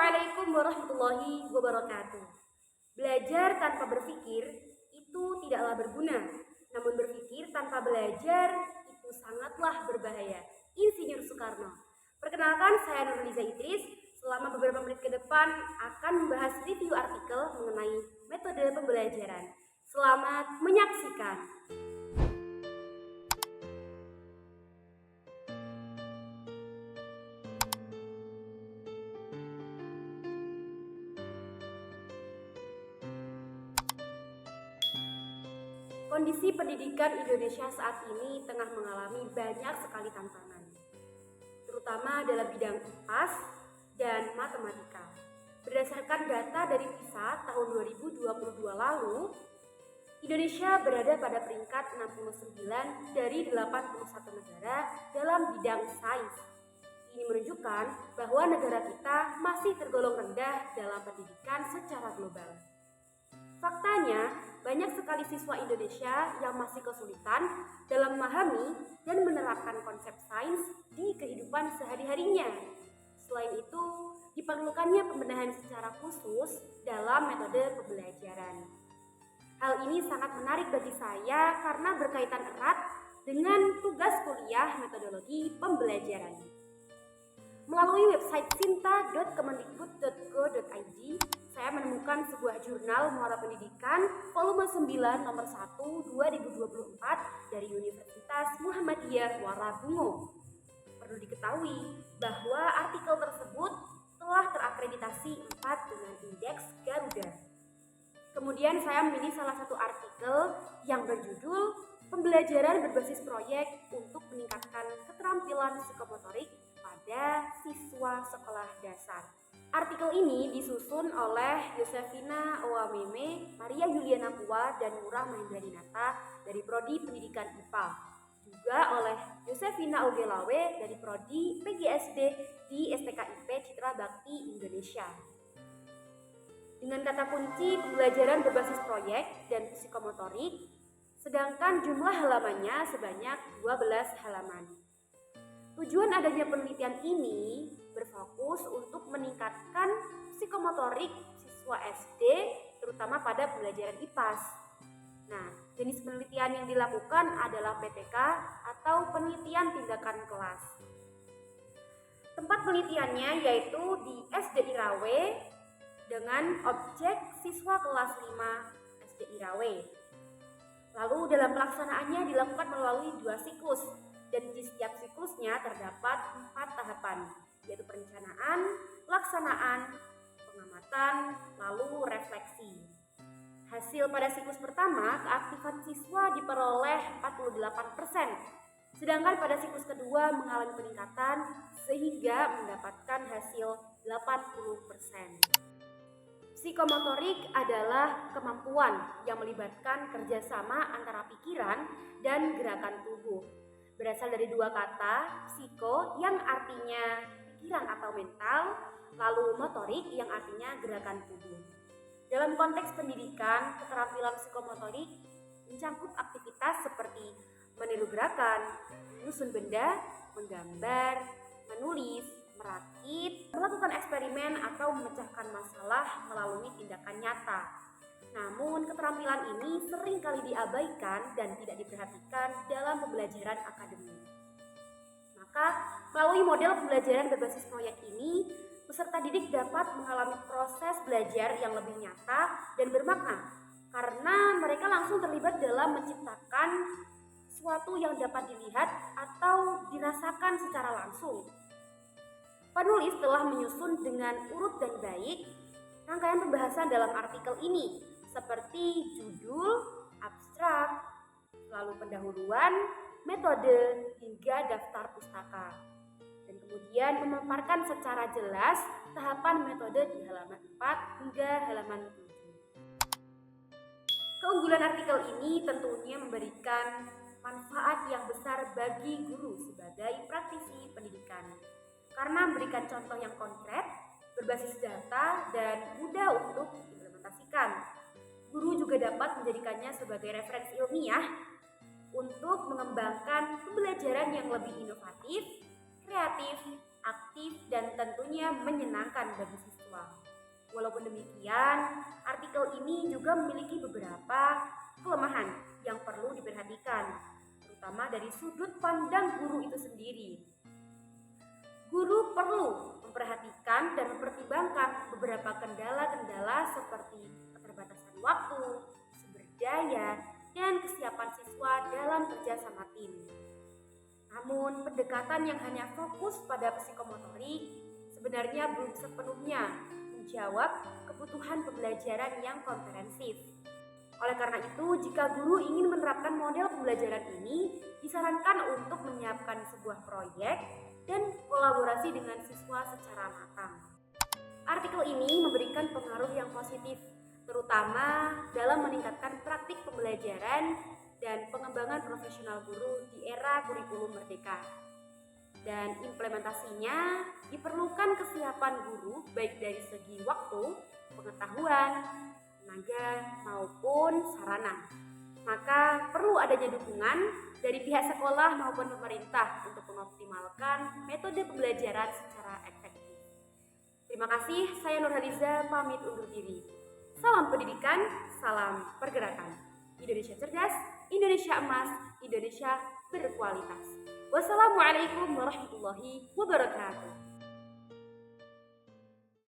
Assalamualaikum warahmatullahi wabarakatuh. Belajar tanpa berpikir itu tidaklah berguna, namun berpikir tanpa belajar itu sangatlah berbahaya. Insinyur Soekarno. Perkenalkan, saya Nurliza Idris. Selama beberapa menit ke depan akan membahas review artikel mengenai metode pembelajaran. Selamat menyaksikan. Kondisi pendidikan Indonesia saat ini tengah mengalami banyak sekali tantangan, terutama dalam bidang IPAS dan matematika. Berdasarkan data dari PISA tahun 2022 lalu, Indonesia berada pada peringkat 69 dari 81 negara dalam bidang sains. Ini menunjukkan bahwa negara kita masih tergolong rendah dalam pendidikan secara global. Faktanya, banyak sekali siswa Indonesia yang masih kesulitan dalam memahami dan menerapkan konsep sains di kehidupan sehari-harinya. Selain itu, diperlukannya pembenahan secara khusus dalam metode pembelajaran. Hal ini sangat menarik bagi saya karena berkaitan erat dengan tugas kuliah metodologi pembelajaran. Melalui website sinta.kemendikbud.go.id, saya menemukan sebuah jurnal muara pendidikan volume 9 nomor 1 2024 dari Universitas Muhammadiyah Warabungo. Perlu diketahui bahwa artikel tersebut telah terakreditasi 4 dengan indeks Garuda. Kemudian saya memilih salah satu artikel yang berjudul Pembelajaran berbasis proyek untuk meningkatkan keterampilan psikomotorik pada siswa sekolah dasar. Artikel ini disusun oleh Yosefina Owameme, Maria Yuliana Pua, dan Murah Mahendra Dinata dari Prodi Pendidikan IPA. Juga oleh Yosefina Ogelawe dari Prodi PGSD di STKIP Citra Bakti Indonesia. Dengan kata kunci pembelajaran berbasis proyek dan psikomotorik, sedangkan jumlah halamannya sebanyak 12 halaman. Tujuan adanya penelitian ini berfokus untuk meningkatkan psikomotorik siswa SD, terutama pada pembelajaran IPAS. Nah, jenis penelitian yang dilakukan adalah PTK atau penelitian tindakan kelas. Tempat penelitiannya yaitu di SD Irawe dengan objek siswa kelas 5 SD Irawe. Lalu dalam pelaksanaannya dilakukan melalui 2 siklus, dan di setiap siklusnya terdapat 4 tahapan, yaitu perencanaan, pelaksanaan, pengamatan, lalu refleksi. Hasil pada siklus pertama, keaktifan siswa diperoleh 48%, sedangkan pada siklus kedua mengalami peningkatan sehingga mendapatkan hasil 80%. Psikomotorik adalah kemampuan yang melibatkan kerjasama antara pikiran dan gerakan tubuh. Berasal dari 2 kata, psiko yang artinya pikiran atau mental, lalu motorik yang artinya gerakan tubuh. Dalam konteks pendidikan, keterampilan psikomotorik mencakup aktivitas seperti meniru gerakan, menyusun benda, menggambar, menulis, merakit, melakukan eksperimen atau memecahkan masalah melalui tindakan nyata. Namun, keterampilan ini sering kali diabaikan dan tidak diperhatikan dalam pembelajaran akademik. Maka, melalui model pembelajaran berbasis proyek ini, peserta didik dapat mengalami proses belajar yang lebih nyata dan bermakna, karena mereka langsung terlibat dalam menciptakan sesuatu yang dapat dilihat atau dirasakan secara langsung. Penulis telah menyusun dengan urut dan baik rangkaian pembahasan dalam artikel ini, seperti judul, abstrak, lalu pendahuluan, metode, hingga daftar pustaka. Dan kemudian memaparkan secara jelas tahapan metode di halaman 4 hingga halaman 7. Keunggulan artikel ini tentunya memberikan manfaat yang besar bagi guru sebagai praktisi pendidikan, karena memberikan contoh yang konkret, berbasis data, dan mudah untuk diimplementasikan. Guru juga dapat menjadikannya sebagai referensi ilmiah untuk mengembangkan pembelajaran yang lebih inovatif, kreatif, aktif, dan tentunya menyenangkan bagi siswa. Walaupun demikian, artikel ini juga memiliki beberapa kelemahan yang perlu diperhatikan, terutama dari sudut pandang guru itu sendiri. Guru perlu memperhatikan dan mempertimbangkan beberapa kendala-kendala seperti keterbatasan waktu, sumber daya, dan kesiapan siswa dalam kerja sama tim. Namun, pendekatan yang hanya fokus pada psikomotorik sebenarnya belum sepenuhnya menjawab kebutuhan pembelajaran yang komprehensif. Oleh karena itu, jika guru ingin menerapkan model pembelajaran ini, disarankan untuk menyiapkan sebuah proyek dan kolaborasi dengan siswa secara matang. Artikel ini memberikan pengaruh yang positif, terutama dalam meningkatkan praktik pembelajaran dan pengembangan profesional guru di era kurikulum merdeka. Dan implementasinya diperlukan kesiapan guru baik dari segi waktu, pengetahuan, tenaga, maupun sarana. Maka perlu adanya dukungan dari pihak sekolah maupun pemerintah untuk mengoptimalkan metode pembelajaran secara efektif. Terima kasih, saya Nurhaliza pamit undur diri. Salam pendidikan, salam pergerakan. Indonesia cerdas, Indonesia emas, Indonesia berkualitas. Wassalamualaikum warahmatullahi wabarakatuh.